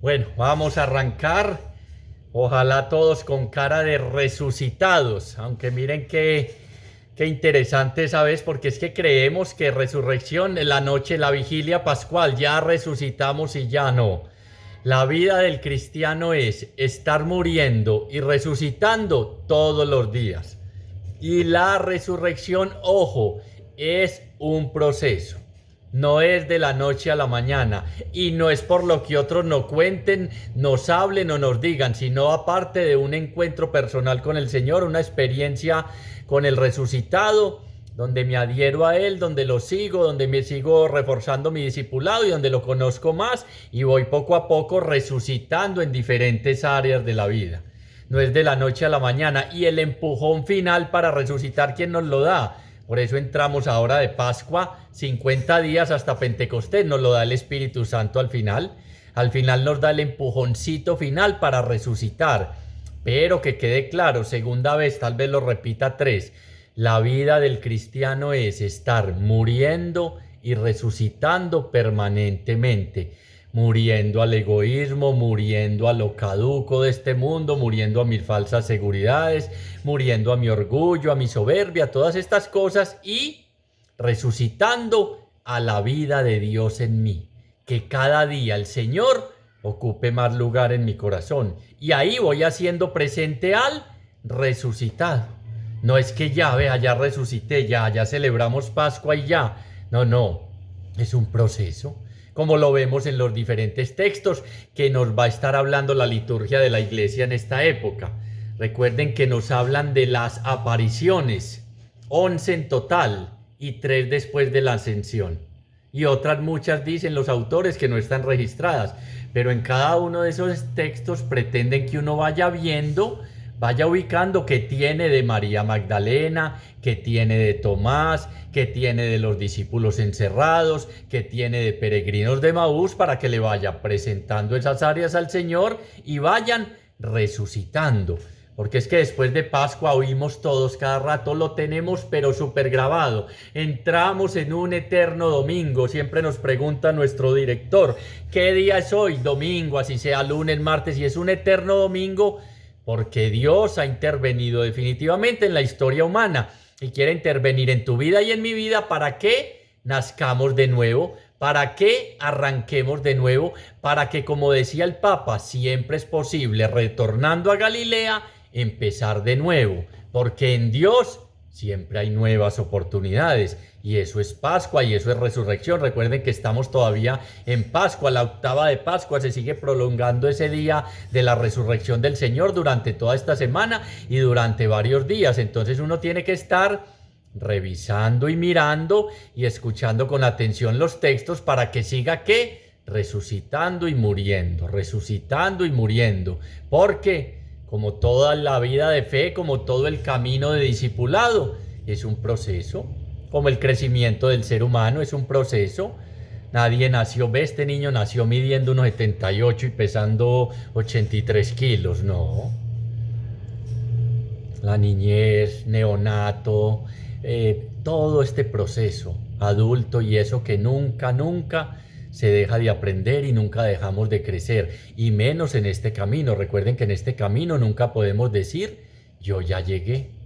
Bueno, vamos a arrancar. Ojalá todos con cara de resucitados. Aunque miren qué interesante esa vez, porque es que creemos que resurrección en la noche, la vigilia pascual, ya resucitamos y ya no. La vida del cristiano es estar muriendo y resucitando todos los días. Y la resurrección, ojo, es un proceso. No es de la noche a la mañana y no es por lo que otros nos cuenten, nos hablen o nos digan, sino aparte de un encuentro personal con el Señor, una experiencia con el resucitado, donde me adhiero a Él, donde lo sigo, donde me sigo reforzando mi discipulado y donde lo conozco más y voy poco a poco resucitando en diferentes áreas de la vida. No es de la noche a la mañana y el empujón final para resucitar, ¿quién nos lo da? Por eso entramos ahora de Pascua, 50 días hasta Pentecostés, nos lo da el Espíritu Santo al final. Al final nos da el empujoncito final para resucitar. Pero que quede claro, segunda vez, tal vez lo repita tres, la vida del cristiano es estar muriendo y resucitando permanentemente. Muriendo al egoísmo, muriendo a lo caduco de este mundo, muriendo a mis falsas seguridades, muriendo a mi orgullo, a mi soberbia, a todas estas cosas y resucitando a la vida de Dios en mí. Que cada día el Señor ocupe más lugar en mi corazón. Y ahí voy haciendo presente al resucitado. No es que ya, vea, ya resucité, ya celebramos Pascua y ya. No, no, es un proceso, como lo vemos en los diferentes textos que nos va a estar hablando la liturgia de la iglesia en esta época. Recuerden que nos hablan de las apariciones, 11 en total y 3 después de la ascensión. Y otras muchas dicen los autores que no están registradas, pero en cada uno de esos textos pretenden que uno vaya viendo, vaya ubicando qué tiene de María Magdalena, qué tiene de Tomás, qué tiene de los discípulos encerrados, qué tiene de peregrinos de Maús, para que le vaya presentando esas áreas al Señor y vayan resucitando. Porque es que después de Pascua oímos todos, cada rato lo tenemos pero súper grabado. Entramos en un eterno domingo. Siempre nos pregunta nuestro director, ¿qué día es hoy? Domingo, así sea lunes, martes, y es un eterno domingo porque Dios ha intervenido definitivamente en la historia humana y quiere intervenir en tu vida y en mi vida para que nazcamos de nuevo, para que arranquemos de nuevo, para que, como decía el Papa, siempre es posible, retornando a Galilea, empezar de nuevo, porque en Dios siempre hay nuevas oportunidades y eso es Pascua y eso es resurrección. Recuerden que estamos todavía en Pascua, la octava de Pascua, se sigue prolongando ese día de la resurrección del Señor durante toda esta semana y durante varios días. Entonces uno tiene que estar revisando y mirando y escuchando con atención los textos para que siga ¿qué? Resucitando y muriendo, porque como toda la vida de fe, como todo el camino de discipulado, es un proceso. Como el crecimiento del ser humano es un proceso. Nadie nació, ve, este niño nació midiendo unos 78 y pesando 83 kilos, no. La niñez, neonato, todo este proceso, adulto y eso que nunca se deja de aprender y nunca dejamos de crecer, y menos en este camino. Recuerden que en este camino nunca podemos decir, yo ya llegué.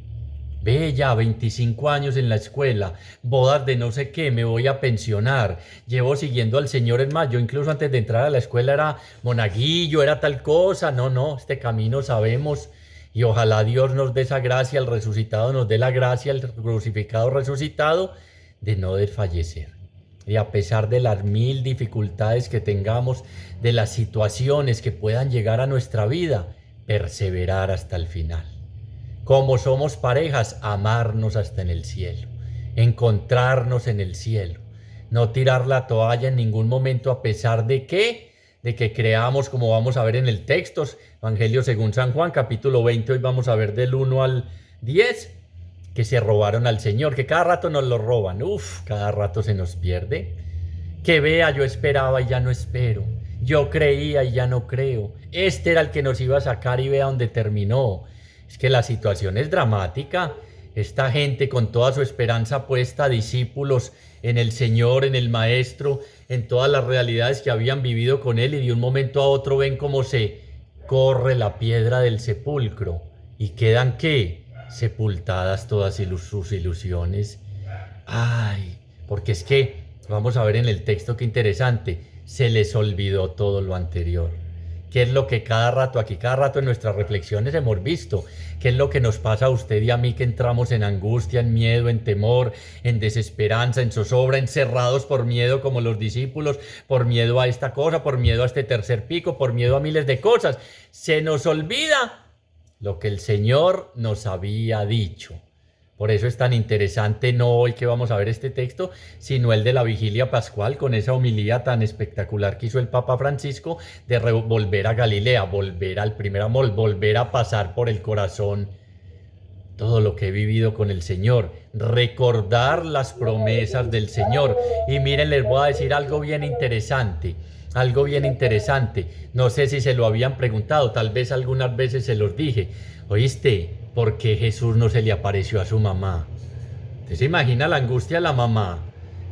Ve ya 25 años en la escuela, bodas de no sé qué, me voy a pensionar, llevo siguiendo al Señor. En más, yo incluso antes de entrar a la escuela era monaguillo, era tal cosa. No, este camino sabemos y ojalá Dios nos dé esa gracia, el resucitado nos dé la gracia, el crucificado resucitado, de no desfallecer. Y a pesar de las mil dificultades que tengamos, de las situaciones que puedan llegar a nuestra vida, perseverar hasta el final. Como somos parejas, amarnos hasta en el cielo, encontrarnos en el cielo, no tirar la toalla en ningún momento a pesar de que creamos, como vamos a ver en el texto, Evangelio según San Juan, capítulo 20, hoy vamos a ver del 1 al 10, que se robaron al Señor, que cada rato nos lo roban, cada rato se nos pierde. Que vea, yo esperaba y ya no espero, yo creía y ya no creo, este era el que nos iba a sacar y vea dónde terminó. Es que la situación es dramática esta gente con toda su esperanza puesta, discípulos en el Señor, en el Maestro, en todas las realidades que habían vivido con Él, y de un momento a otro ven cómo se corre la piedra del sepulcro y quedan ¿qué? Sepultadas todas sus ilusiones. Ay, porque es que, vamos a ver en el texto qué interesante, se les olvidó todo lo anterior. ¿Qué es lo que cada rato en nuestras reflexiones hemos visto? ¿Qué es lo que nos pasa a usted y a mí que entramos en angustia, en miedo, en temor, en desesperanza, en zozobra, encerrados por miedo como los discípulos, por miedo a esta cosa, por miedo a este tercer pico, por miedo a miles de cosas? Se nos olvida lo que el Señor nos había dicho. Por eso es tan interesante no hoy que vamos a ver este texto, sino el de la vigilia pascual, con esa homilía tan espectacular que hizo el Papa Francisco de volver a Galilea, volver al primer amor, volver a pasar por el corazón todo lo que he vivido con el Señor, recordar las promesas del Señor. Y miren, les voy a decir algo bien interesante. Algo bien interesante. No sé si se lo habían preguntado, tal vez algunas veces se los dije. ¿Oíste? ¿Por qué Jesús no se le apareció a su mamá? ¿Usted se imagina la angustia de la mamá?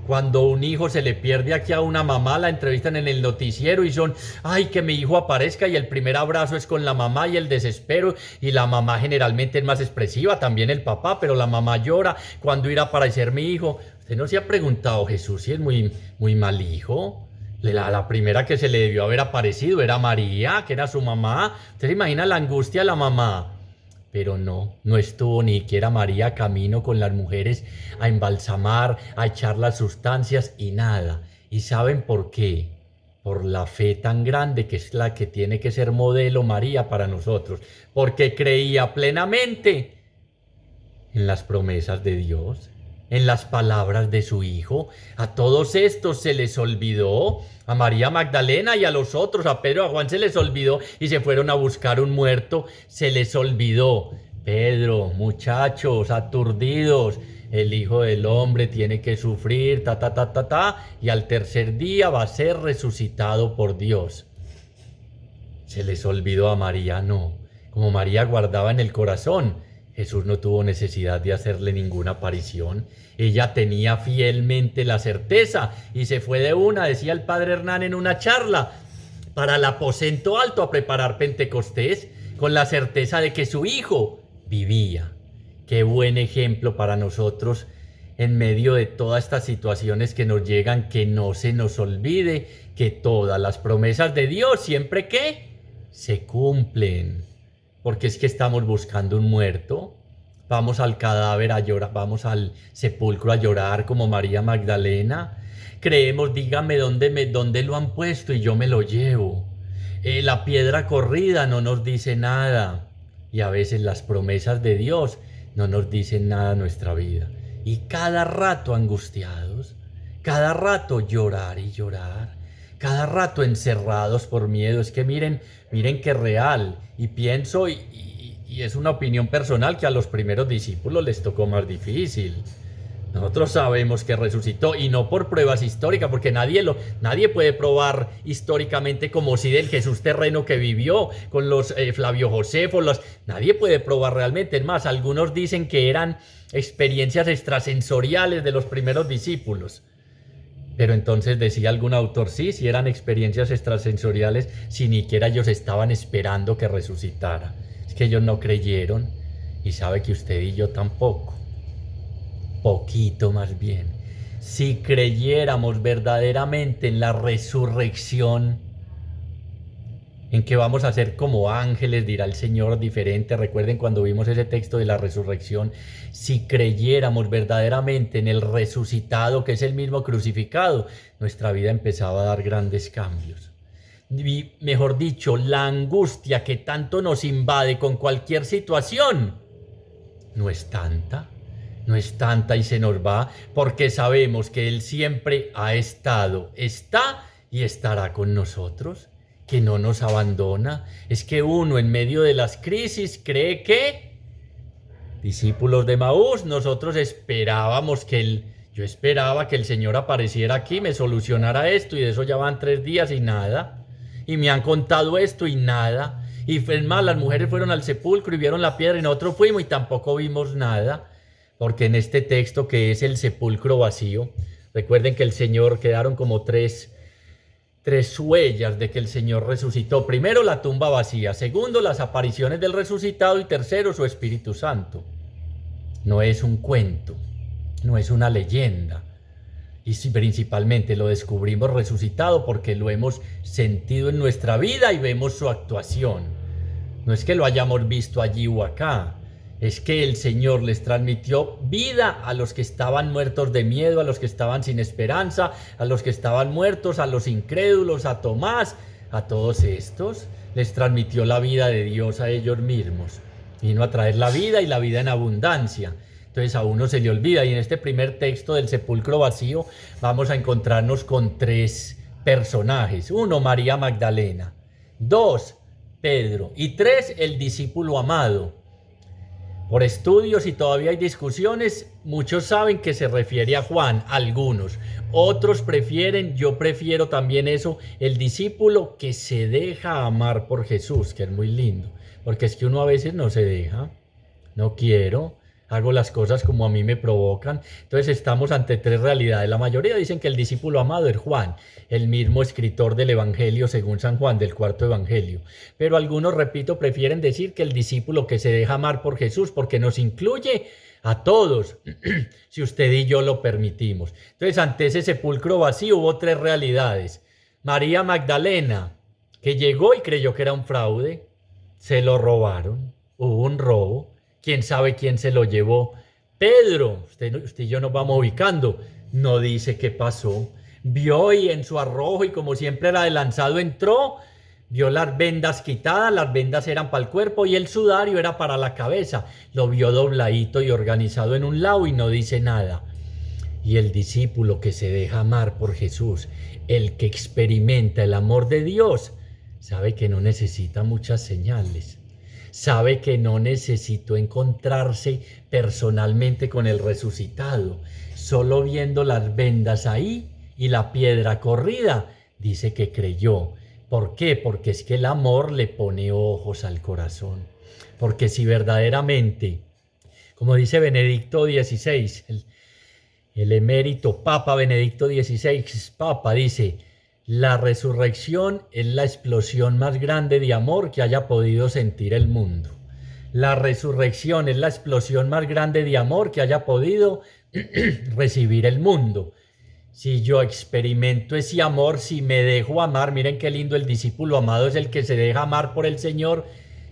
Cuando un hijo se le pierde aquí a una mamá, la entrevistan en el noticiero y son, ay, que mi hijo aparezca, y el primer abrazo es con la mamá y el desespero, y la mamá generalmente es más expresiva, también el papá, pero la mamá llora, ¿cuándo irá a aparecer mi hijo? ¿Usted no se ha preguntado, Jesús, si es muy mal hijo? La primera que se le debió haber aparecido era María, que era su mamá. ¿Usted se imagina la angustia de la mamá? Pero no estuvo ni siquiera María camino con las mujeres a embalsamar, a echar las sustancias y nada. ¿Y saben por qué? Por la fe tan grande que es la que tiene que ser modelo María para nosotros. Porque creía plenamente en las promesas de Dios, en las palabras de su Hijo. A todos estos se les olvidó, a María Magdalena y a los otros, a Pedro, a Juan se les olvidó y se fueron a buscar un muerto, se les olvidó. Pedro, muchachos, aturdidos, el Hijo del Hombre tiene que sufrir, y al tercer día va a ser resucitado por Dios. Se les olvidó a María, no. Como María guardaba en el corazón, Jesús no tuvo necesidad de hacerle ninguna aparición. Ella tenía fielmente la certeza y se fue de una, decía el padre Hernán en una charla, para el aposento alto a preparar Pentecostés, con la certeza de que su hijo vivía. Qué buen ejemplo para nosotros en medio de todas estas situaciones que nos llegan, que no se nos olvide que todas las promesas de Dios siempre que se cumplen. Porque es que estamos buscando un muerto. Vamos al cadáver a llorar, vamos al sepulcro a llorar como María Magdalena. Creemos, dígame dónde lo han puesto y yo me lo llevo. La piedra corrida no nos dice nada. Y a veces las promesas de Dios no nos dicen nada en nuestra vida. Y cada rato angustiados, cada rato llorar y llorar, cada rato encerrados por miedo. Es que miren que real. Y pienso, y es una opinión personal, que a los primeros discípulos les tocó más difícil. Nosotros sabemos que resucitó, y no por pruebas históricas, porque nadie puede probar históricamente como si del Jesús terreno que vivió con los Flavio Josefos, nadie puede probar realmente. Es más, algunos dicen que eran experiencias extrasensoriales de los primeros discípulos. Pero entonces decía algún autor, sí, si eran experiencias extrasensoriales, si ni siquiera ellos estaban esperando que resucitara. Es que ellos no creyeron, y sabe que usted y yo tampoco. Poquito más bien. Si creyéramos verdaderamente en la resurrección, en que vamos a ser como ángeles, dirá el Señor, diferente. Recuerden cuando vimos ese texto de la resurrección. Si creyéramos verdaderamente en el resucitado, que es el mismo crucificado, nuestra vida empezaba a dar grandes cambios. Y, mejor dicho, la angustia que tanto nos invade con cualquier situación no es tanta y se nos va, porque sabemos que Él siempre ha estado, está y estará con nosotros, que no nos abandona. Es que uno en medio de las crisis cree que, discípulos de Maús, nosotros esperábamos yo esperaba que el Señor apareciera aquí, me solucionara esto, y de eso ya van 3 días y nada, y me han contado esto y nada, y es más, las mujeres fueron al sepulcro y vieron la piedra y nosotros fuimos y tampoco vimos nada. porque en este texto que es el sepulcro vacío, recuerden que el Señor quedaron como tres huellas de que el Señor resucitó. Primero, la tumba vacía. Segundo, las apariciones del resucitado. Y tercero, su Espíritu Santo. No es un cuento, no es una leyenda. Y si principalmente lo descubrimos resucitado porque lo hemos sentido en nuestra vida y vemos su actuación. No es que lo hayamos visto allí o acá. Es que el Señor les transmitió vida a los que estaban muertos de miedo, a los que estaban sin esperanza, a los que estaban muertos, a los incrédulos, a Tomás, a todos estos. Les transmitió la vida de Dios a ellos mismos. Vino a traer la vida y la vida en abundancia. Entonces a uno se le olvida, y en este primer texto del sepulcro vacío vamos a encontrarnos con tres personajes. Uno, María Magdalena. Dos, Pedro. Y tres, el discípulo amado. Por estudios y todavía hay discusiones, muchos saben que se refiere a Juan, algunos. Otros prefieren, yo prefiero también eso, el discípulo que se deja amar por Jesús, que es muy lindo. Porque es que uno a veces no se deja, no quiero, hago las cosas como a mí me provocan. Entonces estamos ante tres realidades. La mayoría dicen que el discípulo amado es Juan, el mismo escritor del Evangelio según San Juan, del cuarto Evangelio. Pero algunos, repito, prefieren decir que el discípulo que se deja amar por Jesús, porque nos incluye a todos, si usted y yo lo permitimos. Entonces, ante ese sepulcro vacío hubo tres realidades. María Magdalena, que llegó y creyó que era un fraude, se lo robaron, hubo un robo. ¿Quién sabe quién se lo llevó? Pedro, usted y yo nos vamos ubicando, no dice qué pasó. Vio y en su arrojo, y como siempre era de lanzado, entró, vio las vendas quitadas, las vendas eran para el cuerpo y el sudario era para la cabeza. Lo vio dobladito y organizado en un lado y no dice nada. Y el discípulo que se deja amar por Jesús, el que experimenta el amor de Dios, sabe que no necesita muchas señales. Sabe que no necesitó encontrarse personalmente con el resucitado. Solo viendo las vendas ahí y la piedra corrida, dice que creyó. ¿Por qué? Porque es que el amor le pone ojos al corazón. Porque si verdaderamente, como dice Benedicto XVI, el emérito Papa Benedicto XVI, Papa, dice: la resurrección es la explosión más grande de amor que haya podido sentir el mundo. La resurrección es la explosión más grande de amor que haya podido recibir el mundo. Si yo experimento ese amor, si me dejo amar, miren qué lindo, el discípulo amado es el que se deja amar por el Señor.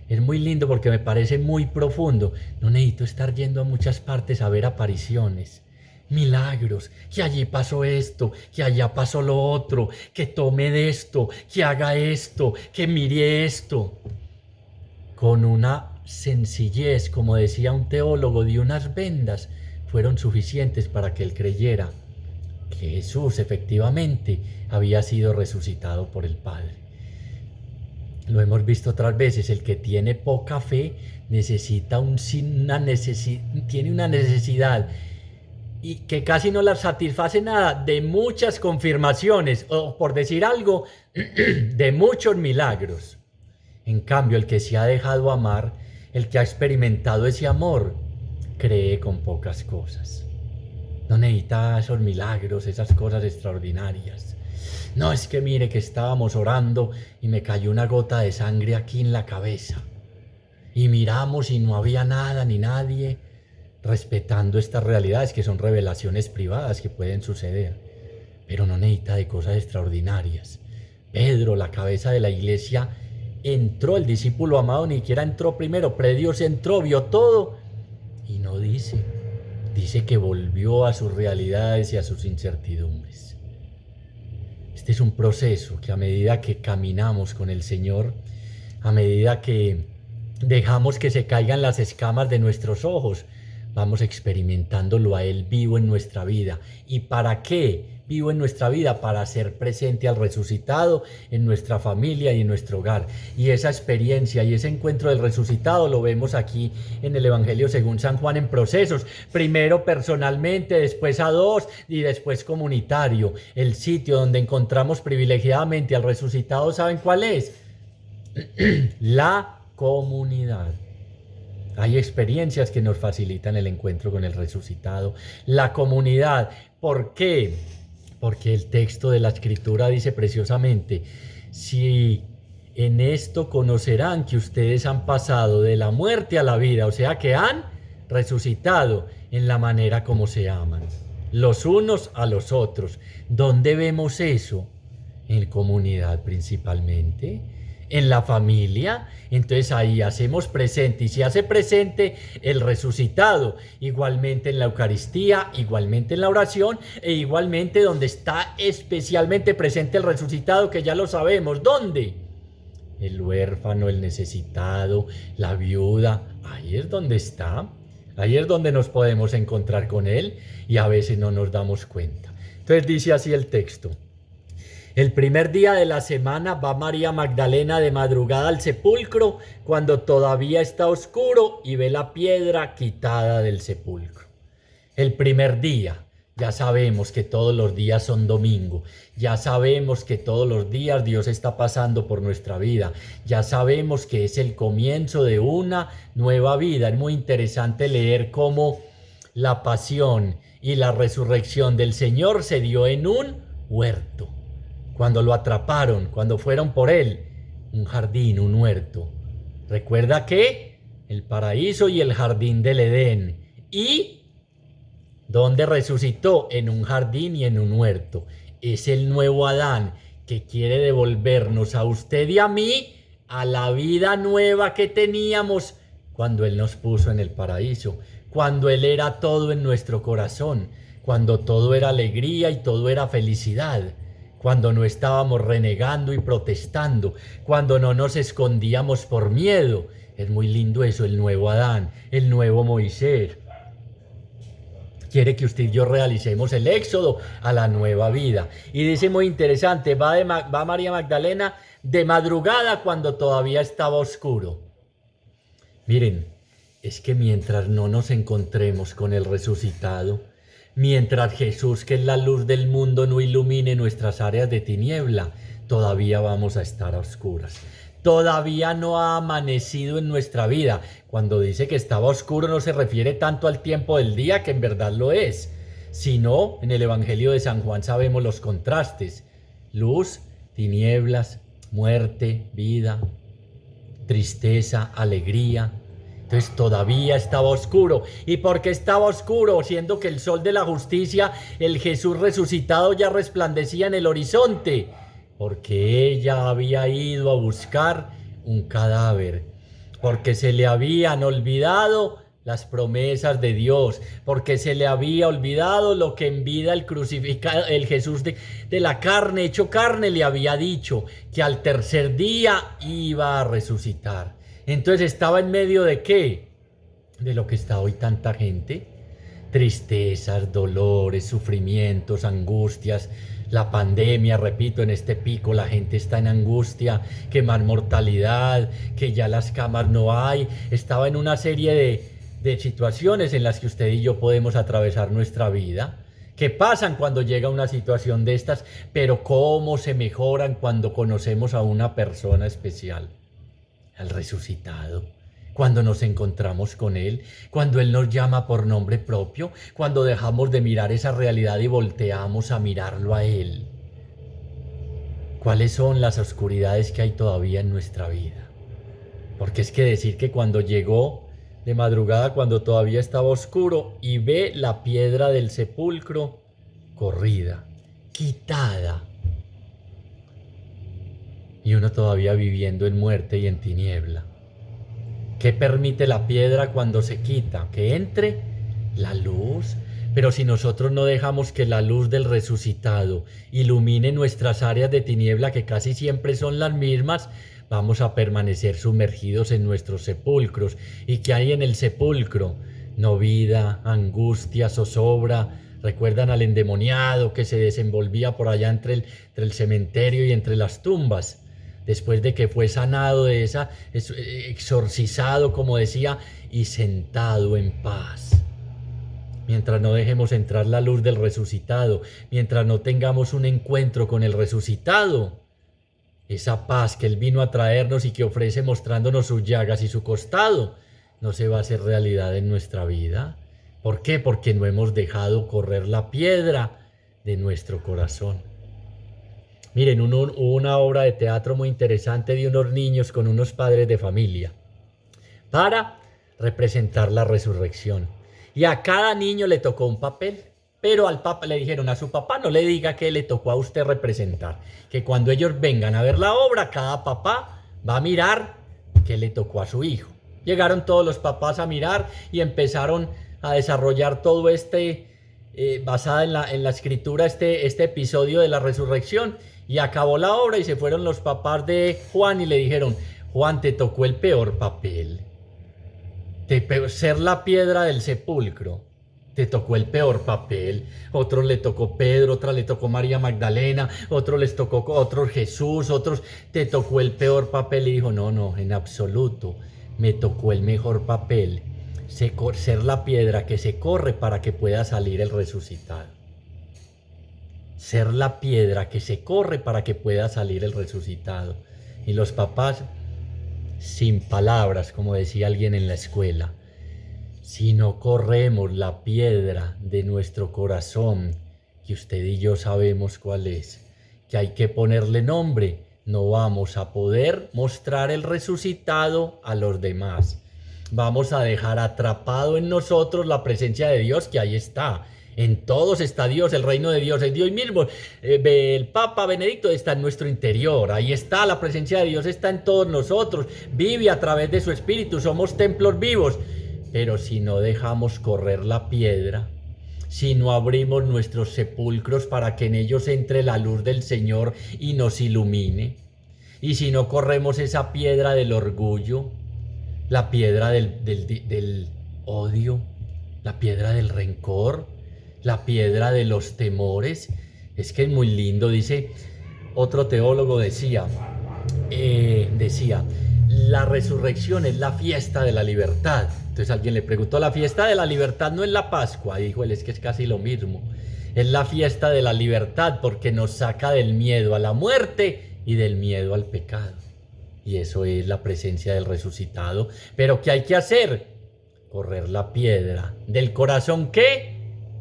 Es muy lindo porque me parece muy profundo. No necesito estar yendo a muchas partes a ver apariciones, milagros, que allí pasó esto, que allá pasó lo otro, que tome de esto, que haga esto, que mire esto. Con una sencillez, como decía un teólogo, de unas vendas, fueron suficientes para que él creyera que Jesús efectivamente había sido resucitado por el Padre. Lo hemos visto otras veces, el que tiene poca fe tiene una necesidad y que casi no la satisface nada, de muchas confirmaciones, o por decir algo, de muchos milagros. En cambio, el que se ha dejado amar, el que ha experimentado ese amor, cree con pocas cosas. No necesita esos milagros, esas cosas extraordinarias. No, es que mire que estábamos orando y me cayó una gota de sangre aquí en la cabeza. Y miramos y no había nada ni nadie, respetando estas realidades que son revelaciones privadas que pueden suceder, pero no necesita de cosas extraordinarias. Pedro, la cabeza de la iglesia, entró, el discípulo amado ni siquiera entró primero, Dios entró, vio todo y no dice que volvió a sus realidades y a sus incertidumbres. Este es un proceso que a medida que caminamos con el Señor, a medida que dejamos que se caigan las escamas de nuestros ojos, vamos experimentándolo a Él vivo en nuestra vida. ¿Y para qué vivo en nuestra vida? Para hacer presente al resucitado en nuestra familia y en nuestro hogar. Y esa experiencia y ese encuentro del resucitado lo vemos aquí en el Evangelio según San Juan en procesos. Primero personalmente, después a dos y después comunitario. El sitio donde encontramos privilegiadamente al resucitado, ¿saben cuál es? La comunidad. Hay experiencias que nos facilitan el encuentro con el resucitado. La comunidad. ¿Por qué? Porque el texto de la Escritura dice preciosamente, si en esto conocerán que ustedes han pasado de la muerte a la vida, o sea que han resucitado en la manera como se aman, los unos a los otros. ¿Dónde vemos eso? En comunidad principalmente, en la familia. Entonces ahí hacemos presente, y se hace presente el resucitado, igualmente en la Eucaristía, igualmente en la oración, e igualmente donde está especialmente presente el resucitado, que ya lo sabemos. ¿Dónde? El huérfano, el necesitado, la viuda. Ahí es donde está. Ahí es donde nos podemos encontrar con él, y a veces no nos damos cuenta. Entonces dice así el texto. El primer día de la semana va María Magdalena de madrugada al sepulcro cuando todavía está oscuro y ve la piedra quitada del sepulcro. El primer día. Ya sabemos que todos los días son domingo. Ya sabemos que todos los días Dios está pasando por nuestra vida. Ya sabemos que es el comienzo de una nueva vida. Es muy interesante leer cómo la pasión y la resurrección del Señor se dio en un huerto. Cuando lo atraparon, cuando fueron por él, un jardín, un huerto. Recuerda que el paraíso y el jardín del Edén. ¿Y dónde resucitó? En un jardín y en un huerto. Es el nuevo Adán que quiere devolvernos a usted y a mí a la vida nueva que teníamos cuando Él nos puso en el paraíso, cuando Él era todo en nuestro corazón, cuando todo era alegría y todo era felicidad. Cuando no estábamos renegando y protestando, cuando no nos escondíamos por miedo. Es muy lindo eso, el nuevo Adán, el nuevo Moisés. Quiere que usted y yo realicemos el éxodo a la nueva vida. Y dice muy interesante, va María Magdalena de madrugada cuando todavía estaba oscuro. Miren, es que mientras no nos encontremos con el resucitado, mientras Jesús, que es la luz del mundo, no ilumine nuestras áreas de tiniebla, todavía vamos a estar a oscuras. Todavía no ha amanecido en nuestra vida. Cuando dice que estaba oscuro no se refiere tanto al tiempo del día, que en verdad lo es, sino en el Evangelio de San Juan sabemos los contrastes. Luz, tinieblas, muerte, vida, tristeza, alegría. Entonces todavía estaba oscuro. ¿Y por qué estaba oscuro? Siendo que el sol de la justicia, el Jesús resucitado, ya resplandecía en el horizonte. Porque ella había ido a buscar un cadáver. Porque se le habían olvidado las promesas de Dios. Porque se le había olvidado lo que en vida el crucificado, el Jesús de la carne, hecho carne, le había dicho. Que al tercer día iba a resucitar. Entonces estaba en medio de ¿qué? De lo que está hoy tanta gente. Tristezas, dolores, sufrimientos, angustias. La pandemia, repito, en este pico la gente está en angustia, que más mortalidad, que ya las camas no hay. Estaba en una serie de situaciones en las que usted y yo podemos atravesar nuestra vida. ¿Qué pasan cuando llega una situación de estas? Pero cómo se mejoran cuando conocemos a una persona especial. Al resucitado, cuando nos encontramos con Él, cuando Él nos llama por nombre propio, cuando dejamos de mirar esa realidad y volteamos a mirarlo a Él. ¿Cuáles son las oscuridades que hay todavía en nuestra vida? Porque es que decir que cuando llegó de madrugada, cuando todavía estaba oscuro, y ve la piedra del sepulcro corrida, quitada, y uno todavía viviendo en muerte y en tiniebla. ¿Qué permite la piedra cuando se quita? Que entre la luz. Pero si nosotros no dejamos que la luz del resucitado ilumine nuestras áreas de tiniebla, que casi siempre son las mismas, vamos a permanecer sumergidos en nuestros sepulcros. ¿Y qué hay en el sepulcro? No vida, angustia, zozobra. ¿Recuerdan al endemoniado que se desenvolvía por allá entre el cementerio y entre las tumbas? Después de que fue sanado de esa, exorcizado, como decía, y sentado en paz. Mientras no dejemos entrar la luz del resucitado, mientras no tengamos un encuentro con el resucitado, esa paz que Él vino a traernos y que ofrece mostrándonos sus llagas y su costado, no se va a hacer realidad en nuestra vida. ¿Por qué? Porque no hemos dejado correr la piedra de nuestro corazón. Miren, hubo una obra de teatro muy interesante de unos niños con unos padres de familia para representar la resurrección. Y a cada niño le tocó un papel, pero al papá le dijeron a su papá no le diga que le tocó a usted representar, que cuando ellos vengan a ver la obra, cada papá va a mirar qué le tocó a su hijo. Llegaron todos los papás a mirar y empezaron a desarrollar todo basada en la escritura, este episodio de la resurrección. Y acabó la obra y se fueron los papás de Juan y le dijeron, Juan, te tocó el peor papel. Ser la piedra del sepulcro. Te tocó el peor papel. Otros le tocó Pedro, otra le tocó María Magdalena, otros les tocó otros Jesús, otros te tocó el peor papel. Y dijo, no, en absoluto, me tocó el mejor papel. Ser la piedra que se corre para que pueda salir el resucitado. Ser la piedra que se corre para que pueda salir el resucitado. Y los papás, sin palabras, como decía alguien en la escuela, si no corremos la piedra de nuestro corazón, que usted y yo sabemos cuál es, que hay que ponerle nombre, no vamos a poder mostrar el resucitado a los demás. Vamos a dejar atrapado en nosotros la presencia de Dios, que ahí está. En todos está Dios, el reino de Dios es Dios mismo. El Papa Benedicto está en nuestro interior. Ahí está, la presencia de Dios está en todos nosotros. Vive a través de su espíritu, somos templos vivos. Pero si no dejamos correr la piedra, si no abrimos nuestros sepulcros para que en ellos entre la luz del Señor y nos ilumine, y si no corremos esa piedra del orgullo, la piedra del odio, la piedra del rencor, la piedra de los temores, es que es muy lindo. Dice, otro teólogo decía, la resurrección es la fiesta de la libertad. Entonces alguien le preguntó, la fiesta de la libertad no es la Pascua. Y dijo él, es que es casi lo mismo. Es la fiesta de la libertad porque nos saca del miedo a la muerte y del miedo al pecado. Y eso es la presencia del resucitado. Pero ¿qué hay que hacer? Correr la piedra del corazón que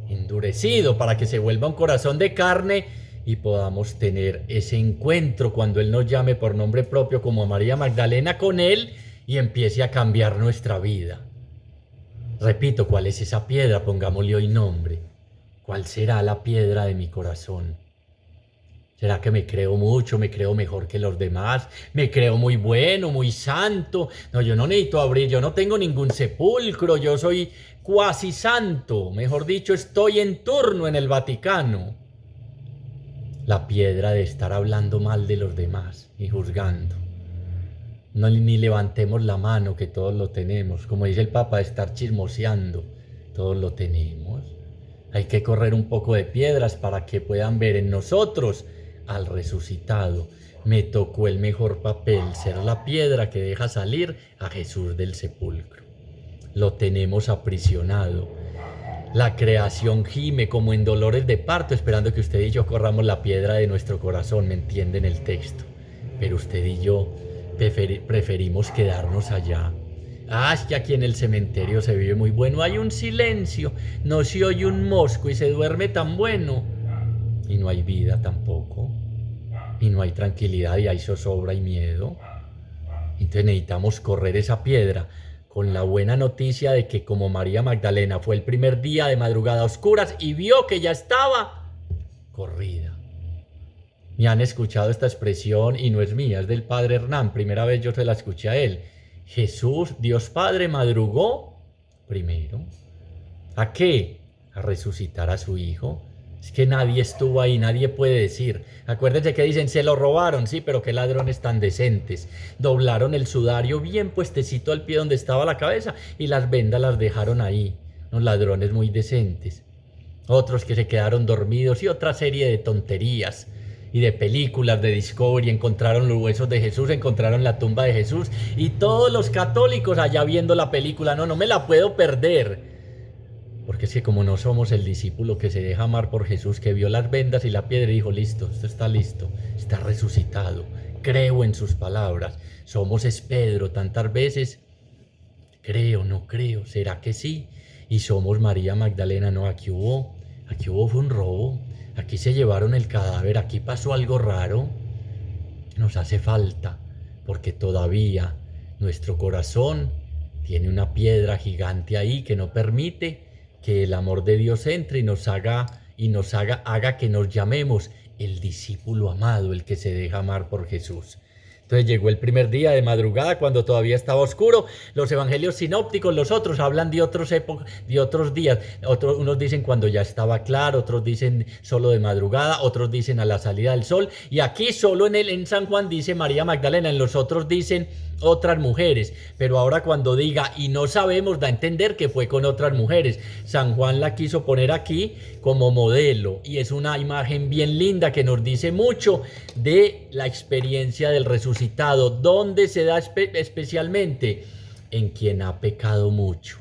endurecido para que se vuelva un corazón de carne y podamos tener ese encuentro cuando Él nos llame por nombre propio como a María Magdalena con Él y empiece a cambiar nuestra vida. Repito, ¿cuál es esa piedra? Pongámosle hoy nombre. ¿Cuál será la piedra de mi corazón? ¿Será que me creo mucho, me creo mejor que los demás? ¿Me creo muy bueno, muy santo? No, yo no necesito abrir, yo no tengo ningún sepulcro, yo soy cuasi santo. Mejor dicho, estoy en turno en el Vaticano. La piedra de estar hablando mal de los demás y juzgando. No, ni levantemos la mano, que todos lo tenemos. Como dice el Papa, de estar chismoseando, todos lo tenemos. Hay que correr un poco de piedras para que puedan ver en nosotros al resucitado. Me tocó el mejor papel, ser la piedra que deja salir a Jesús del sepulcro. Lo tenemos aprisionado. La creación gime como en dolores de parto, esperando que usted y yo corramos la piedra de nuestro corazón, ¿me entienden el texto? Pero usted y yo preferimos quedarnos allá. Es que aquí en el cementerio se vive muy bueno, hay un silencio, no se oye un mosco y se duerme tan bueno. Y no hay vida tampoco, y no hay tranquilidad, y hay zozobra y miedo. Entonces necesitamos correr esa piedra con la buena noticia de que como María Magdalena fue el primer día de madrugada a oscuras y vio que ya estaba corrida. Me han escuchado esta expresión y no es mía, es del padre Hernán, primera vez yo se la escuché a él. Jesús, Dios Padre, madrugó primero. ¿A qué? A resucitar a su Hijo. Es que nadie estuvo ahí, nadie puede decir. Acuérdense que dicen, se lo robaron, sí, pero qué ladrones tan decentes. Doblaron el sudario bien puestecito al pie donde estaba la cabeza y las vendas las dejaron ahí. Unos ladrones muy decentes. Otros que se quedaron dormidos y otra serie de tonterías y de películas de Discovery. Encontraron los huesos de Jesús, encontraron la tumba de Jesús y todos los católicos allá viendo la película. No me la puedo perder. Porque es que como no somos el discípulo que se deja amar por Jesús, que vio las vendas y la piedra y dijo, listo, esto está listo, está resucitado, creo en sus palabras. Somos es Pedro tantas veces Creo, no creo, ¿será que sí? Y somos María Magdalena, no, aquí hubo fue un robo, aquí se llevaron el cadáver, aquí pasó algo raro. Nos hace falta, porque todavía nuestro corazón tiene una piedra gigante ahí que no permite que el amor de Dios entre y haga que nos llamemos el discípulo amado, el que se deja amar por Jesús. Entonces llegó el primer día de madrugada cuando todavía estaba oscuro. Los evangelios sinópticos, los otros, hablan de de otros días. Unos dicen cuando ya estaba claro, otros dicen solo de madrugada, otros dicen a la salida del sol. Y aquí solo en San Juan dice María Magdalena, en los otros dicen otras mujeres. Pero ahora cuando diga y no sabemos, da a entender que fue con otras mujeres. San Juan la quiso poner aquí como modelo y es una imagen bien linda que nos dice mucho de la experiencia del resucitado, donde se da especialmente en quien ha pecado mucho.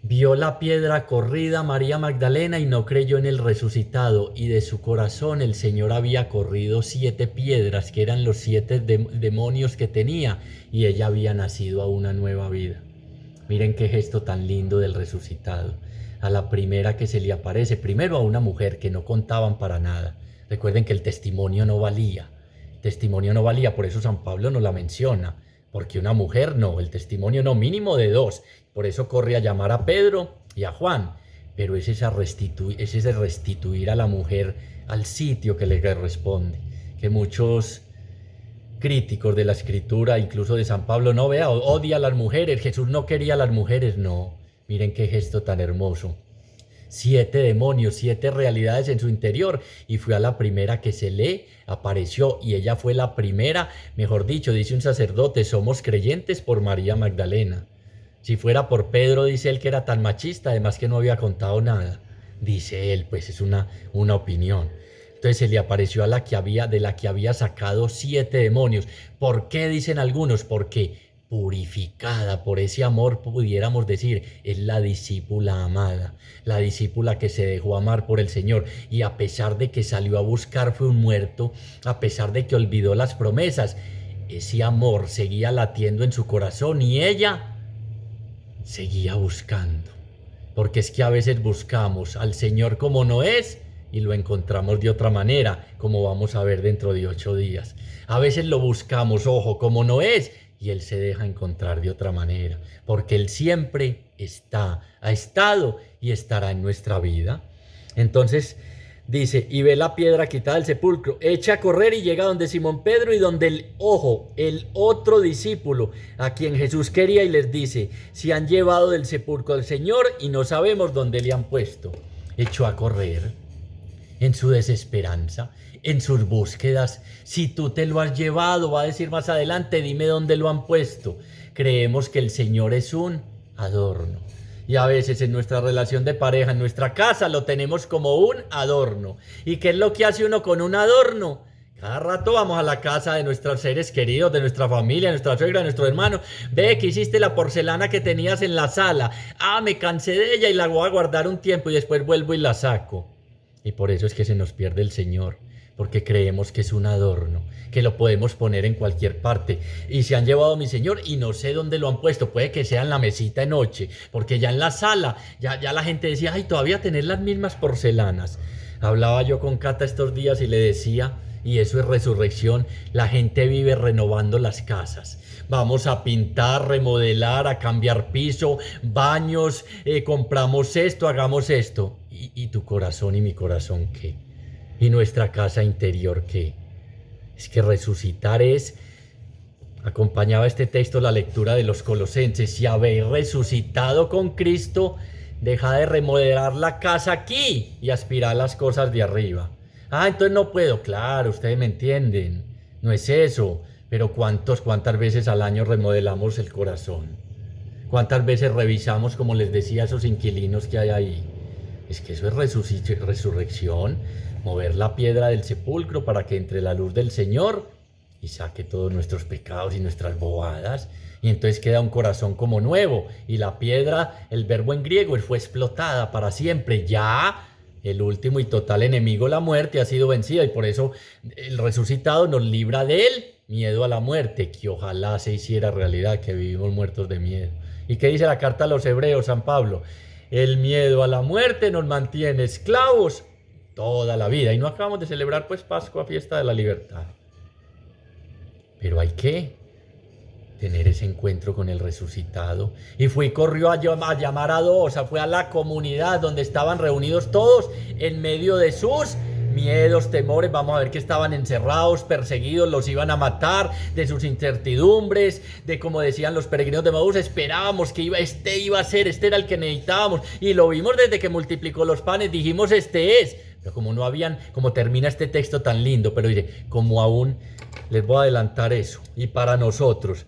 Vio la piedra corrida María Magdalena y no creyó en el resucitado, y de su corazón el Señor había corrido 7 piedras, que eran los 7 demonios que tenía, y ella había nacido a una nueva vida. Miren qué gesto tan lindo del resucitado. A la primera que se le aparece, primero a una mujer que no contaban para nada. Recuerden que el testimonio no valía. El testimonio no valía, por eso San Pablo no la menciona. Porque una mujer no, el testimonio no, mínimo de 2. Por eso corre a llamar a Pedro y a Juan. Pero es ese restituir a la mujer al sitio que le corresponde. Que muchos críticos de la escritura, incluso de San Pablo, no vea, odia a las mujeres. Jesús no quería a las mujeres, no. Miren qué gesto tan hermoso. 7 demonios, 7 realidades en su interior, y fue a la primera que se le apareció, y ella fue la primera, mejor dicho, dice un sacerdote, somos creyentes por María Magdalena. Si fuera por Pedro, dice él que era tan machista, además que no había contado nada, dice él, pues es una opinión. Entonces se le apareció de la que había sacado 7 demonios. ¿Por qué dicen algunos? Porque purificada por ese amor, pudiéramos decir, es la discípula amada, la discípula que se dejó amar por el Señor, y a pesar de que salió a buscar fue un muerto, a pesar de que olvidó las promesas, ese amor seguía latiendo en su corazón y ella seguía buscando, porque es que a veces buscamos al Señor como no es y lo encontramos de otra manera, como vamos a ver dentro de 8 días. A veces lo buscamos, ojo, como no es, y Él se deja encontrar de otra manera, porque Él siempre ha estado y estará en nuestra vida. Entonces dice, y ve la piedra quitada del sepulcro, echa a correr y llega donde Simón Pedro y donde el otro discípulo, a quien Jesús quería, y les dice, si han llevado del sepulcro al Señor y no sabemos dónde le han puesto. Echó a correr en su desesperanza, en sus búsquedas. Si tú te lo has llevado, va a decir más adelante, dime dónde lo han puesto. Creemos que el Señor es un adorno. Y a veces en nuestra relación de pareja, en nuestra casa, lo tenemos como un adorno. ¿Y qué es lo que hace uno con un adorno? Cada rato vamos a la casa de nuestros seres queridos, de nuestra familia, de nuestra suegra, de nuestro hermano. Ve que hiciste la porcelana que tenías en la sala. Me cansé de ella y la voy a guardar un tiempo y después vuelvo y la saco. Y por eso es que se nos pierde el Señor, porque creemos que es un adorno, que lo podemos poner en cualquier parte. Y se han llevado a mi Señor y no sé dónde lo han puesto, puede que sea en la mesita de noche, porque ya en la sala, ya la gente decía, todavía tener las mismas porcelanas. Hablaba yo con Cata estos días y le decía, y eso es resurrección, la gente vive renovando las casas. Vamos a pintar, remodelar, a cambiar piso, baños, compramos esto, hagamos esto. ¿Y tu corazón y mi corazón qué? ¿Y nuestra casa interior qué? Es que resucitar acompañaba este texto la lectura de los Colosenses, si habéis resucitado con Cristo, deja de remodelar la casa aquí y aspirar a las cosas de arriba. Entonces no puedo, claro, ustedes me entienden, no es eso, pero ¿cuántas veces al año remodelamos el corazón? ¿Cuántas veces revisamos, como les decía, esos inquilinos que hay ahí? Es que eso es resurrección, mover la piedra del sepulcro para que entre la luz del Señor y saque todos nuestros pecados y nuestras bobadas, y entonces queda un corazón como nuevo, y la piedra, el verbo en griego, fue explotada para siempre, ya el último y total enemigo, la muerte, ha sido vencida, y por eso el resucitado nos libra de él miedo a la muerte, que ojalá se hiciera realidad, que vivimos muertos de miedo. ¿Y qué dice la carta a los Hebreos, San Pablo? El miedo a la muerte nos mantiene esclavos toda la vida. Y no acabamos de celebrar pues Pascua, fiesta de la libertad. Pero hay que tener ese encuentro con el resucitado. Y fue y corrió a llamar a dos, fue a la comunidad donde estaban reunidos todos en medio de sus miedos, temores. Vamos a ver que estaban encerrados, perseguidos, los iban a matar, de sus incertidumbres, de como decían los peregrinos de Maús, esperábamos que este iba a ser, este era el que necesitábamos, y lo vimos desde que multiplicó los panes, dijimos este es. Pero como no habían, como termina este texto tan lindo, pero diré, como aún les voy a adelantar eso, y para nosotros,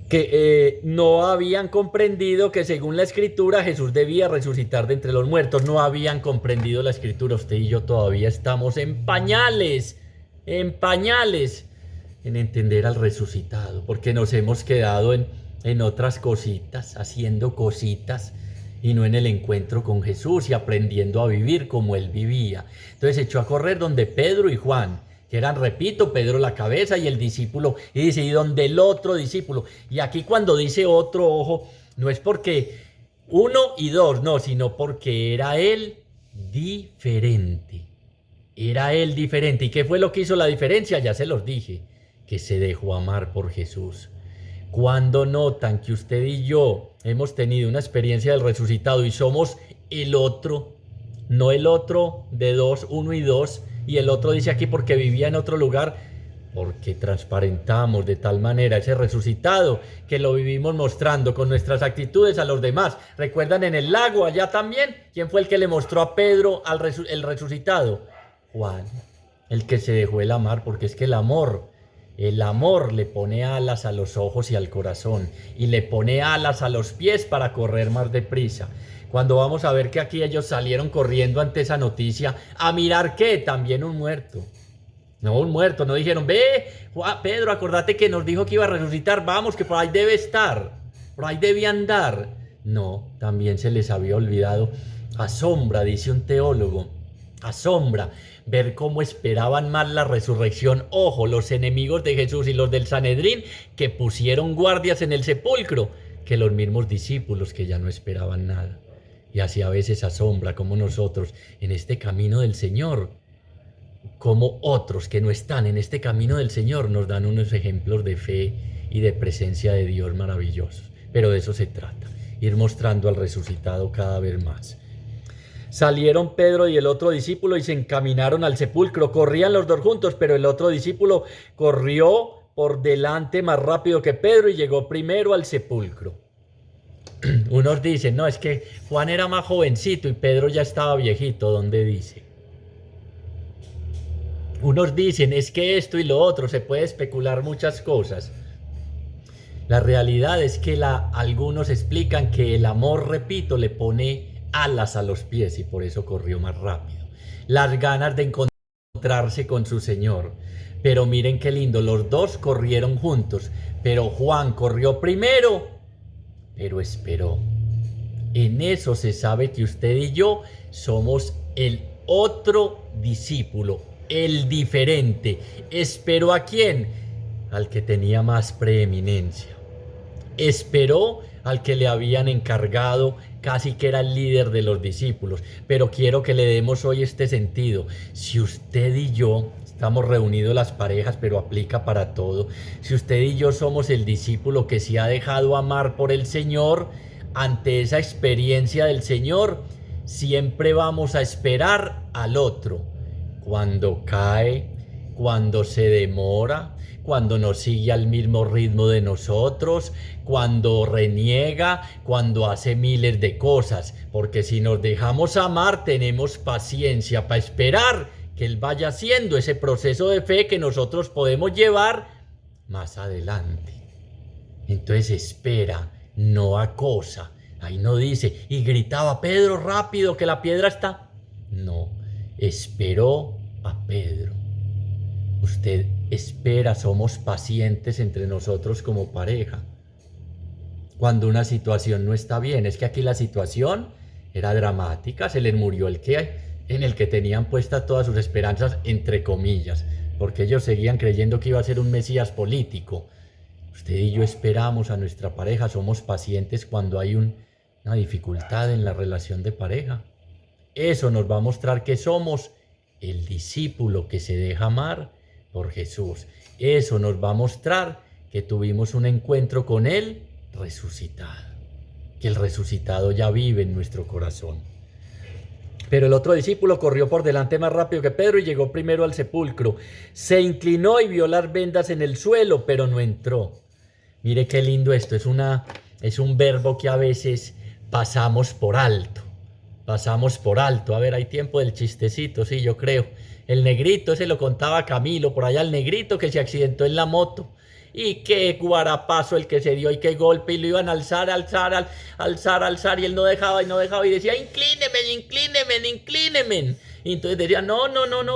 que no habían comprendido que según la escritura Jesús debía resucitar de entre los muertos. No habían comprendido la escritura. Usted y yo todavía estamos en pañales en entender al resucitado, porque nos hemos quedado en otras cositas, haciendo cositas, y no en el encuentro con Jesús y aprendiendo a vivir como Él vivía. Entonces echó a correr donde Pedro y Juan, que eran, repito, Pedro la cabeza y el discípulo, y dice, y donde el otro discípulo. Y aquí cuando dice otro, ojo, no es porque uno y dos, no, sino porque era él diferente. Era él diferente. ¿Y qué fue lo que hizo la diferencia? Ya se los dije, que se dejó amar por Jesús. Cuando notan que usted y yo hemos tenido una experiencia del resucitado y somos el otro, no el otro de dos, uno y dos, y el otro dice aquí porque vivía en otro lugar, porque transparentamos de tal manera ese resucitado que lo vivimos mostrando con nuestras actitudes a los demás. ¿Recuerdan en el lago allá también? ¿Quién fue el que le mostró a Pedro el resucitado? Juan, el que se dejó el amar, porque es que el amor le pone alas a los ojos y al corazón, y le pone alas a los pies para correr más deprisa. Cuando vamos a ver que aquí ellos salieron corriendo ante esa noticia, a mirar que también un muerto. No, un muerto, no dijeron, ve, Pedro, acordate que nos dijo que iba a resucitar, vamos, que por ahí debe estar, por ahí debía andar. No, también se les había olvidado. Asombra, dice un teólogo, asombra ver cómo esperaban más la resurrección. Ojo, los enemigos de Jesús y los del Sanedrín, que pusieron guardias en el sepulcro, que los mismos discípulos que ya no esperaban nada. Y así a veces asombra como nosotros en este camino del Señor, como otros que no están en este camino del Señor nos dan unos ejemplos de fe y de presencia de Dios maravillosos. Pero de eso se trata, ir mostrando al resucitado cada vez más. Salieron Pedro y el otro discípulo y se encaminaron al sepulcro. Corrían los dos juntos, pero el otro discípulo corrió por delante más rápido que Pedro y llegó primero al sepulcro. Unos dicen, no, es que Juan era más jovencito y Pedro ya estaba viejito. ¿Dónde dice? Unos dicen, es que esto y lo otro, se puede especular muchas cosas. La realidad es que algunos explican que el amor, repito, le pone alas a los pies y por eso corrió más rápido. Las ganas de encontrarse con su Señor. Pero miren qué lindo, los dos corrieron juntos, pero Juan corrió primero, pero esperó. En eso se sabe que usted y yo somos el otro discípulo, el diferente. ¿Esperó a quién? Al que tenía más preeminencia. Esperó al que le habían encargado, casi que era el líder de los discípulos. Pero quiero que le demos hoy este sentido. Si usted y yo estamos reunidos las parejas, pero aplica para todo. Si usted y yo somos el discípulo que se ha dejado amar por el Señor, ante esa experiencia del Señor, siempre vamos a esperar al otro. Cuando cae, cuando se demora, cuando no sigue al mismo ritmo de nosotros, cuando reniega, cuando hace miles de cosas. Porque si nos dejamos amar, tenemos paciencia para esperar que Él vaya haciendo ese proceso de fe que nosotros podemos llevar más adelante. Entonces espera, no acosa. Ahí no dice, y gritaba, Pedro, rápido, que la piedra está. No, esperó a Pedro. Usted espera, somos pacientes entre nosotros como pareja. Cuando una situación no está bien, es que aquí la situación era dramática, se les murió en el que tenían puestas todas sus esperanzas, entre comillas. porque ellos seguían creyendo que iba a ser un Mesías político. Usted y yo esperamos a nuestra pareja, somos pacientes cuando hay una dificultad en la relación de pareja. Eso nos va a mostrar que somos el discípulo que se deja amar por Jesús. Eso nos va a mostrar que tuvimos un encuentro con Él resucitado, que el resucitado ya vive en nuestro corazón. Pero el otro discípulo corrió por delante más rápido que Pedro y llegó primero al sepulcro. Se inclinó y vio las vendas en el suelo, pero no entró. Mire qué lindo esto, es un verbo que a veces pasamos por alto. Pasamos por alto. A ver, hay tiempo del chistecito, sí, yo creo. El negrito, ese lo contaba Camilo, por allá el negrito que se accidentó en la moto. Y qué guarapazo el que se dio y qué golpe, y lo iban a alzar, y él no dejaba, y decía, inclíneme. Y entonces decía, no,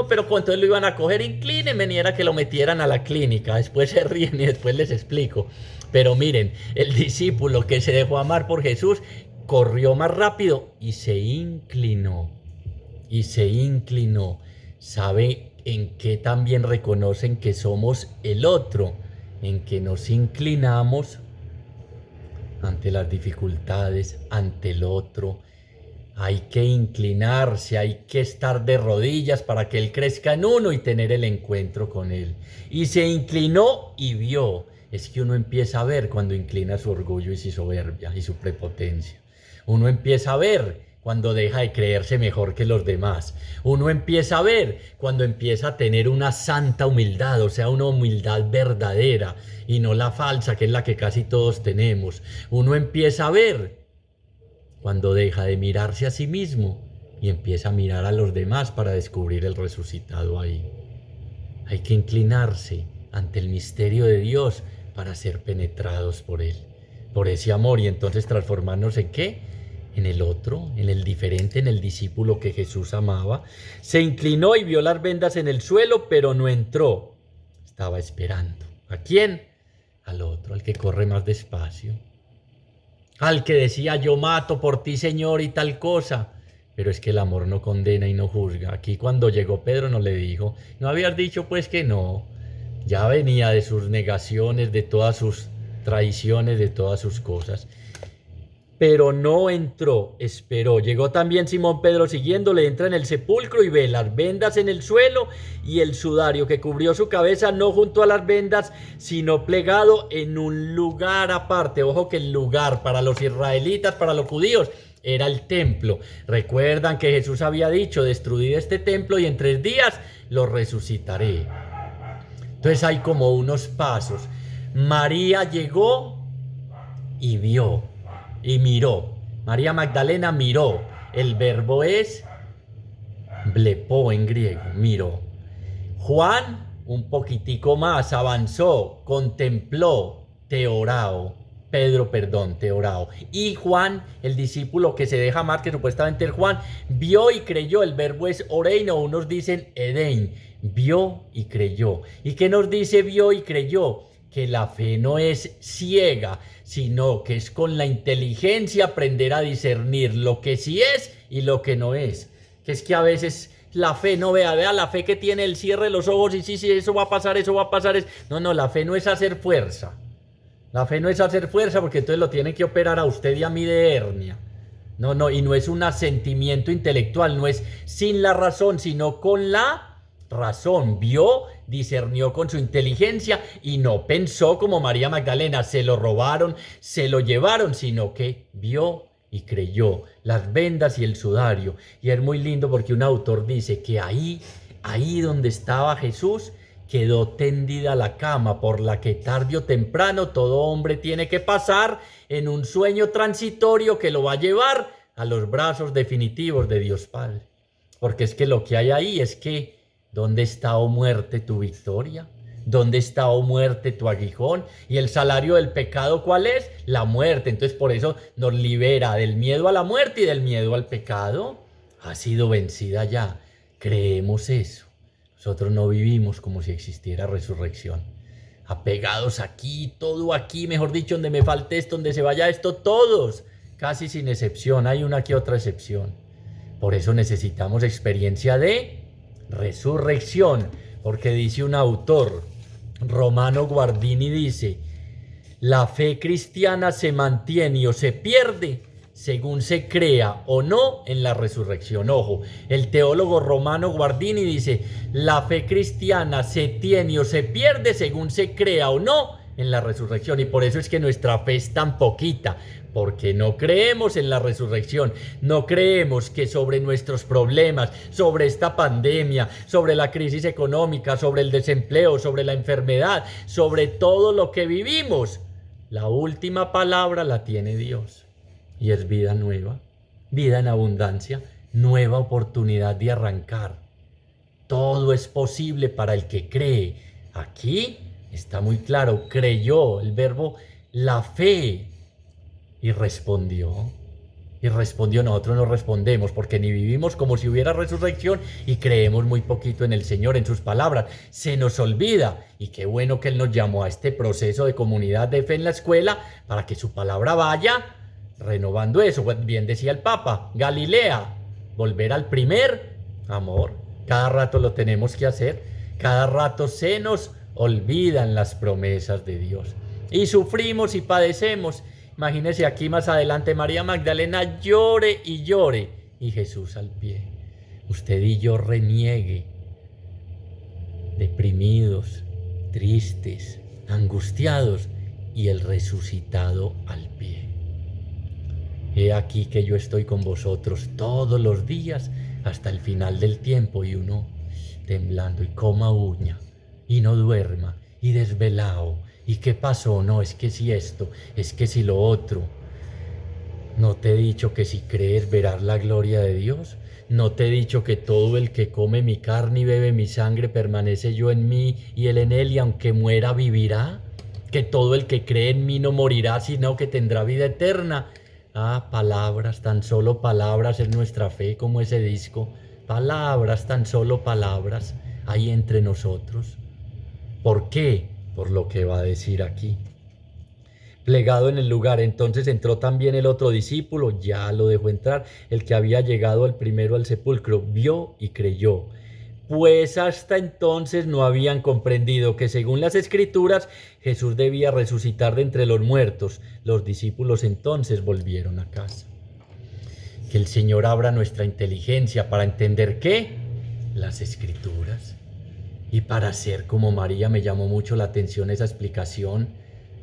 pero entonces lo iban a coger, inclíneme, y era que lo metieran a la clínica. Después se ríen y después les explico. Pero miren, el discípulo que se dejó amar por Jesús corrió más rápido y se inclinó. ¿Sabe en qué también reconocen que somos el otro? En que nos inclinamos ante las dificultades, ante el otro. Hay que inclinarse, hay que estar de rodillas para que Él crezca en uno y tener el encuentro con Él. Y se inclinó y vio. Es que uno empieza a ver cuando inclina su orgullo y su soberbia y su prepotencia. Uno empieza a ver cuando deja de creerse mejor que los demás. Uno empieza a ver cuando empieza a tener una santa humildad, o sea, una humildad verdadera y no la falsa, que es la que casi todos tenemos. Uno empieza a ver cuando deja de mirarse a sí mismo y empieza a mirar a los demás para descubrir el resucitado ahí. Hay que inclinarse ante el misterio de Dios para ser penetrados por Él, por ese amor, y entonces transformarnos ¿en qué? En el otro, en el diferente, en el discípulo que Jesús amaba. Se inclinó y vio las vendas en el suelo, pero no entró. Estaba esperando. ¿A quién? Al otro, al que corre más despacio. Al que decía, yo mato por ti, Señor, y tal cosa. Pero es que el amor no condena y no juzga. Aquí cuando llegó Pedro no le dijo, ¿no habías dicho pues que no? Ya venía de sus negaciones, de todas sus traiciones, de todas sus cosas. Pero no entró, esperó. Llegó también Simón Pedro siguiéndole, entra en el sepulcro y ve las vendas en el suelo y el sudario que cubrió su cabeza, no junto a las vendas, sino plegado en un lugar aparte. Ojo que el lugar para los israelitas, para los judíos, era el templo. Recuerdan que Jesús había dicho, destruid este templo y en 3 días lo resucitaré. Entonces hay como unos pasos. María llegó y vio. Y miró. María Magdalena miró. El verbo es blepó en griego, miró. Juan un poquitico más avanzó, contempló, teorao. Pedro, teorao. Y Juan, el discípulo que se deja amar, que supuestamente es Juan, vio y creyó. El verbo es oreino, unos dicen edein. Vio y creyó. ¿Y qué nos dice vio y creyó? Que la fe no es ciega, sino que es con la inteligencia aprender a discernir lo que sí es y lo que no es. Que es que a veces la fe no vea la fe que tiene, el cierre de los ojos y sí, eso va a pasar. No, la fe no es hacer fuerza. La fe no es hacer fuerza porque entonces lo tienen que operar a usted y a mí de hernia. No, y no es un asentimiento intelectual, no es sin la razón, sino con la razón. Vio, discernió con su inteligencia y no pensó como María Magdalena, se lo robaron, se lo llevaron, sino que vio y creyó las vendas y el sudario. Y es muy lindo porque un autor dice que ahí donde estaba Jesús, quedó tendida la cama por la que tarde o temprano todo hombre tiene que pasar en un sueño transitorio que lo va a llevar a los brazos definitivos de Dios Padre. Porque es que lo que hay ahí es que ¿dónde está, oh muerte, tu victoria? ¿Dónde está, oh muerte, tu aguijón? Y el salario del pecado, ¿cuál es? La muerte. Entonces por eso nos libera del miedo a la muerte y del miedo al pecado. Ha sido vencida ya. Creemos eso. Nosotros no vivimos como si existiera resurrección. Apegados aquí, todo aquí, mejor dicho, donde me falte esto, donde se vaya esto, todos. Casi sin excepción, hay una que otra excepción. Por eso necesitamos experiencia de resurrección, porque dice un autor, Romano Guardini, dice: la fe cristiana se mantiene o se pierde según se crea o no en la resurrección. Ojo, el teólogo Romano Guardini dice: la fe cristiana se tiene o se pierde según se crea o no en la resurrección. Y por eso es que nuestra fe es tan poquita, porque no creemos en la resurrección, no creemos que sobre nuestros problemas, sobre esta pandemia, sobre la crisis económica, sobre el desempleo, sobre la enfermedad, sobre todo lo que vivimos, la última palabra la tiene Dios. Y es vida nueva, vida en abundancia, nueva oportunidad de arrancar. Todo es posible para el que cree. Aquí está muy claro, creyó, el verbo la fe, y respondió. Nosotros no respondemos porque ni vivimos como si hubiera resurrección y creemos muy poquito en el Señor, en sus palabras. Se nos olvida, y qué bueno que Él nos llamó a este proceso de comunidad de fe en la escuela para que su palabra vaya renovando eso. Bien decía el Papa, Galilea, volver al primer amor. Cada rato lo tenemos que hacer, cada rato se nos olvidan las promesas de Dios y sufrimos y padecemos. Imagínese aquí más adelante, María Magdalena llore y llore, y Jesús al pie. Usted y yo reniegue, deprimidos, tristes, angustiados, y el resucitado al pie. He aquí que yo estoy con vosotros todos los días hasta el final del tiempo. Y uno temblando, y coma uña, y no duerma, y desvelado. ¿Y qué pasó? No, es que si esto, es que si lo otro. ¿No te he dicho que si crees verás la gloria de Dios? ¿No te he dicho que todo el que come mi carne y bebe mi sangre permanece yo en mí y él en él, y aunque muera vivirá? Que todo el que cree en mí no morirá, sino que tendrá vida eterna. Ah, palabras, tan solo palabras es nuestra fe, como ese disco. Palabras, tan solo palabras hay entre nosotros. ¿Por qué? Por lo que va a decir aquí. Plegado en el lugar, entonces entró también el otro discípulo, ya lo dejó entrar, el que había llegado el primero al sepulcro, vio y creyó. Pues hasta entonces no habían comprendido que según las Escrituras Jesús debía resucitar de entre los muertos. Los discípulos entonces volvieron a casa. Que el Señor abra nuestra inteligencia para entender ¿qué? Las Escrituras. Y para ser como María, me llamó mucho la atención esa explicación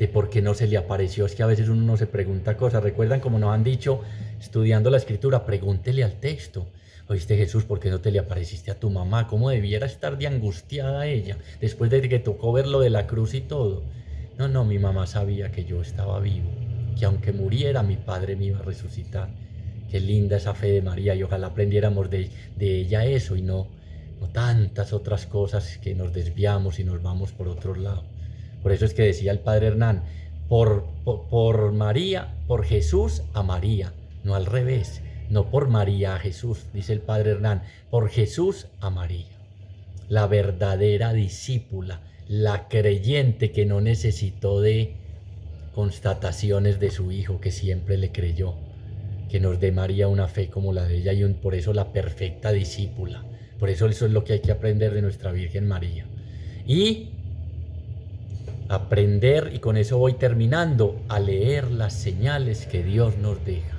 de por qué no se le apareció. Es que a veces uno no se pregunta cosas. ¿Recuerdan como nos han dicho estudiando la Escritura? Pregúntele al texto. Oíste, Jesús, ¿por qué no te le apareciste a tu mamá? ¿Cómo debiera estar de angustiada ella después de que tocó ver lo de la cruz y todo? No, mi mamá sabía que yo estaba vivo, que aunque muriera mi padre me iba a resucitar. Qué linda esa fe de María, y ojalá aprendiéramos de ella eso y no tantas otras cosas que nos desviamos y nos vamos por otro lado. Por eso es que decía el padre Hernán, por María, por Jesús a María, no al revés, no por María a Jesús, dice el padre Hernán, por Jesús a María. La verdadera discípula, la creyente que no necesitó de constataciones de su hijo, que siempre le creyó, que nos dé María una fe como la de ella, y por eso la perfecta discípula. Por eso es lo que hay que aprender de nuestra Virgen María. Y aprender, y con eso voy terminando, a leer las señales que Dios nos deja.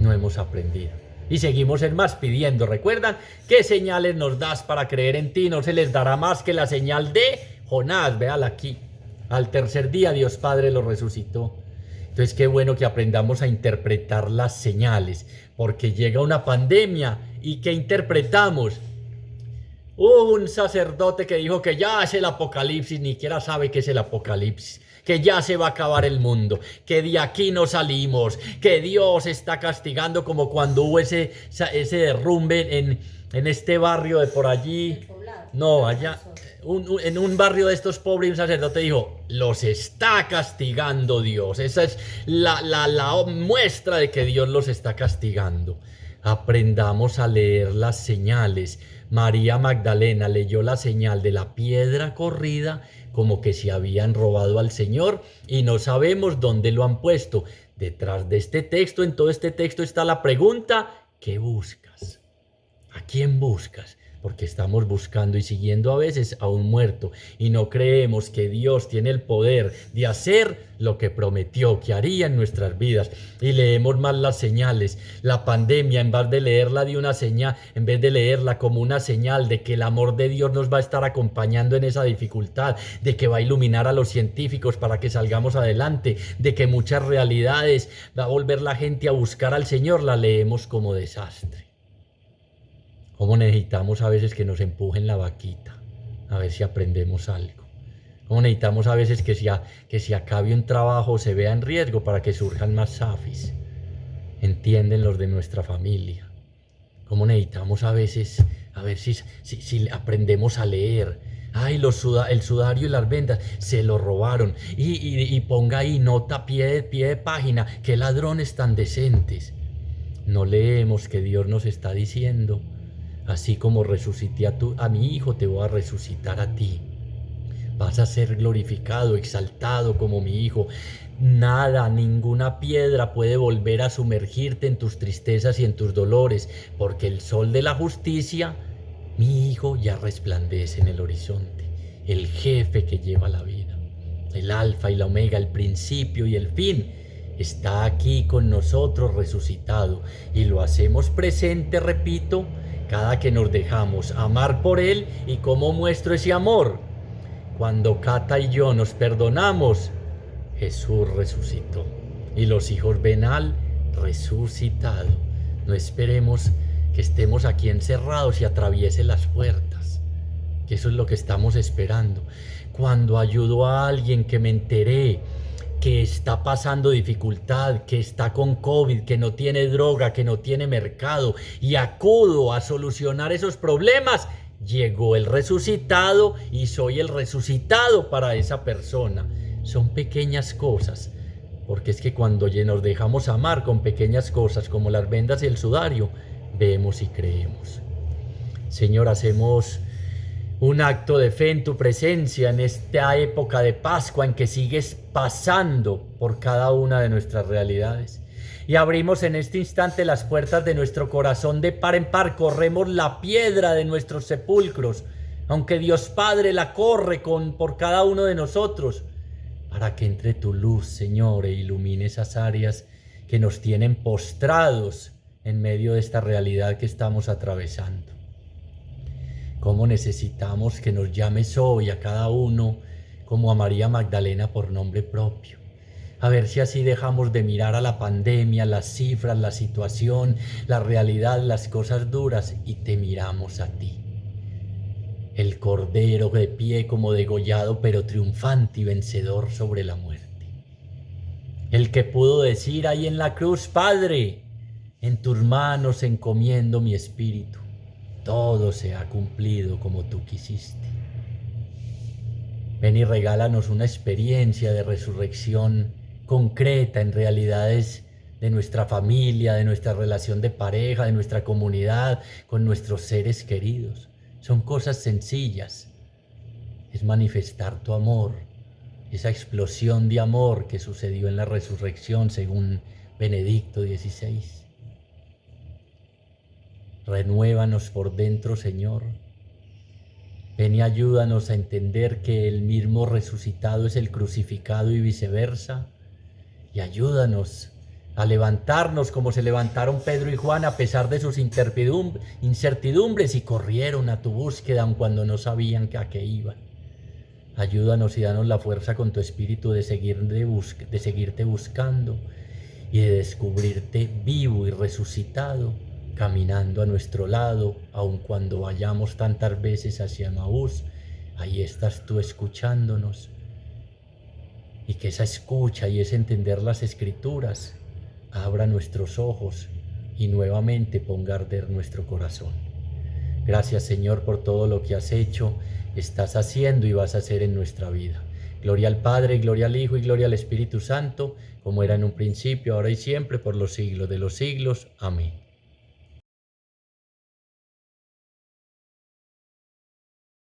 No hemos aprendido. Y seguimos en más pidiendo. ¿Recuerdan qué señales nos das para creer en ti? No se les dará más que la señal de Jonás. Véala aquí. Al tercer día Dios Padre lo resucitó. Entonces qué bueno que aprendamos a interpretar las señales, porque llega una pandemia y ¿qué interpretamos? Hubo un sacerdote que dijo que ya es el apocalipsis, ni siquiera sabe qué es el apocalipsis, que ya se va a acabar el mundo, que de aquí no salimos, que Dios está castigando, como cuando hubo ese derrumbe en este barrio de por allí. No, allá, en un barrio de estos pobres, un sacerdote dijo, los está castigando Dios. Esa es la muestra de que Dios los está castigando. Aprendamos a leer las señales. María Magdalena leyó la señal de la piedra corrida como que se habían robado al Señor y no sabemos dónde lo han puesto. Detrás de este texto, en todo este texto está la pregunta, ¿qué buscas? ¿A quién buscas? porque estamos buscando y siguiendo a veces a un muerto y no creemos que Dios tiene el poder de hacer lo que prometió que haría en nuestras vidas, y leemos mal las señales. La pandemia, en vez de leerla de una señal, en vez de leerla como una señal de que el amor de Dios nos va a estar acompañando en esa dificultad, de que va a iluminar a los científicos para que salgamos adelante, de que muchas realidades va a volver la gente a buscar al Señor, la leemos como desastre. Cómo necesitamos a veces que nos empujen la vaquita, a ver si aprendemos algo. Cómo necesitamos a veces que si acabe un trabajo se vea en riesgo para que surjan más safis. Entienden los de nuestra familia. Cómo necesitamos a veces, a ver si aprendemos a leer. Ay, el sudario y las vendas se lo robaron. Y ponga ahí nota, pie de página, qué ladrones tan decentes. No leemos que Dios nos está diciendo: así como resucité a mi hijo, te voy a resucitar a ti. Vas a ser glorificado, exaltado como mi hijo. Nada, ninguna piedra puede volver a sumergirte en tus tristezas y en tus dolores, porque el sol de la justicia, mi hijo, ya resplandece en el horizonte. El jefe que lleva la vida, el alfa y la omega, el principio y el fin, está aquí con nosotros resucitado, y lo hacemos presente, repito, cada que nos dejamos amar por Él. ¿Y cómo muestro ese amor? Cuando Cata y yo nos perdonamos, Jesús resucitó y los hijos ven al resucitado. No esperemos que estemos aquí encerrados y atraviese las puertas, que eso es lo que estamos esperando. Cuando ayudo a alguien que me enteré que está pasando dificultad, que está con COVID, que no tiene droga, que no tiene mercado, y acudo a solucionar esos problemas, llegó el resucitado y soy el resucitado para esa persona. Son pequeñas cosas, porque es que cuando nos dejamos amar con pequeñas cosas como las vendas y el sudario, vemos y creemos. Señor, hacemos un acto de fe en tu presencia en esta época de Pascua en que sigues pasando por cada una de nuestras realidades. Y abrimos en este instante las puertas de nuestro corazón de par en par, corremos la piedra de nuestros sepulcros, aunque Dios Padre la corre por cada uno de nosotros, para que entre tu luz, Señor, e ilumine esas áreas que nos tienen postrados en medio de esta realidad que estamos atravesando. Cómo necesitamos que nos llames hoy a cada uno como a María Magdalena por nombre propio. A ver si así dejamos de mirar a la pandemia, las cifras, la situación, la realidad, las cosas duras, y te miramos a ti. El Cordero de pie como degollado, pero triunfante y vencedor sobre la muerte. El que pudo decir ahí en la cruz: Padre, en tus manos encomiendo mi espíritu. Todo se ha cumplido como tú quisiste. Ven y regálanos una experiencia de resurrección concreta en realidades de nuestra familia, de nuestra relación de pareja, de nuestra comunidad, con nuestros seres queridos. Son cosas sencillas. Es manifestar tu amor, esa explosión de amor que sucedió en la resurrección según Benedicto XVI. Renuévanos por dentro, Señor. Ven y ayúdanos a entender que el mismo resucitado es el crucificado y viceversa. Y ayúdanos a levantarnos como se levantaron Pedro y Juan a pesar de sus incertidumbres, y corrieron a tu búsqueda aun cuando no sabían a qué iban. Ayúdanos y danos la fuerza con tu espíritu de seguirte buscando y de descubrirte vivo y resucitado, caminando a nuestro lado, aun cuando vayamos tantas veces hacia Emaús. Ahí estás tú escuchándonos, y que esa escucha y ese entender las Escrituras abra nuestros ojos y nuevamente ponga a arder nuestro corazón. Gracias, Señor, por todo lo que has hecho, estás haciendo y vas a hacer en nuestra vida. Gloria al Padre, gloria al Hijo y gloria al Espíritu Santo, como era en un principio, ahora y siempre, por los siglos de los siglos. Amén.